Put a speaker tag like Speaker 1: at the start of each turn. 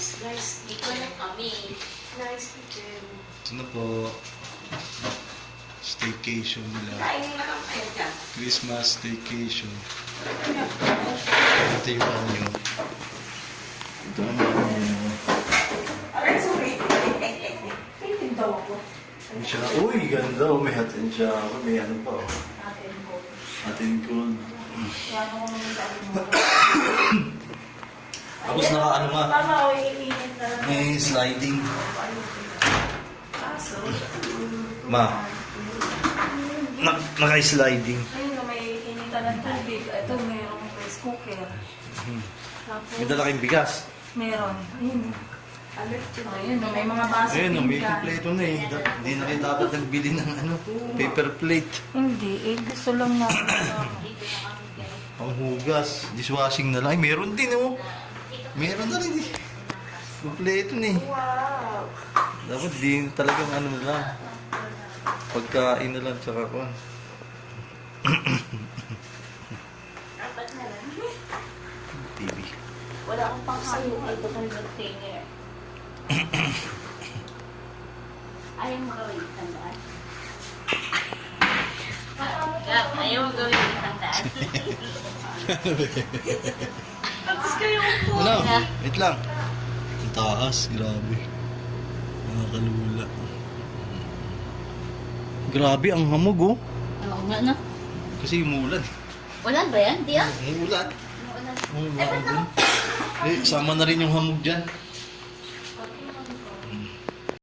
Speaker 1: Nice.
Speaker 2: Dito na kami.
Speaker 1: Nice kitchen.
Speaker 3: Ito na po. Staycation nila.
Speaker 1: Kain nila kang kayo dyan.
Speaker 3: Christmas staycation. Ito yung banyo. Ito ang banyo.
Speaker 1: Alright, sorry. Tingin daw ako.
Speaker 3: Siya, uy, ganda. Oh, may hot and shower. May ano pa. Oh.
Speaker 1: Atin ko.
Speaker 3: Atin cold.
Speaker 1: Kaya ako naman dahil mo.
Speaker 3: Tapos naka ano nga.
Speaker 1: Mama, o iinit na lang.
Speaker 3: May sliding.
Speaker 1: Kaso,
Speaker 3: Ma. Naka-sliding.
Speaker 1: ayun na may initan ng tubig. Ito, mayroong rice cooker. Tapos,
Speaker 3: May dala kayong bigas.
Speaker 1: meron. Ayun. Ayun, may mga baso.
Speaker 3: Ayun, may
Speaker 1: pinggan.
Speaker 3: kompleto na eh. Hindi na kayo dapat nagbili ng ano, paper plate.
Speaker 1: Hindi, gusto lang na.
Speaker 2: Dito na kami guys.
Speaker 3: Panghugas. Dishwashing na lang. Ay, meron din oh. Meron na rin eh. Kompleto na eh.
Speaker 1: Wow!
Speaker 3: Dapat din talagang ano na lang. Pagkain na lang tsaka ko.
Speaker 2: Apat na lang.
Speaker 3: TV.
Speaker 2: Wala akong panghayo. Ito kong container. Ayaw mo gawin isang daan. Ayaw mo gawin isang daan.
Speaker 1: Tapos kayo po.
Speaker 3: Ano? Wait lang. Ang taas. Grabe. Nakakalula. Grabe ang hamog oh.
Speaker 2: Oo nga na.
Speaker 3: Kasi umulan.
Speaker 2: Wala ba yan? Di ah?
Speaker 3: Umulan.
Speaker 2: Wala.
Speaker 3: Umulan. Eh, sama na rin yung hamog dyan.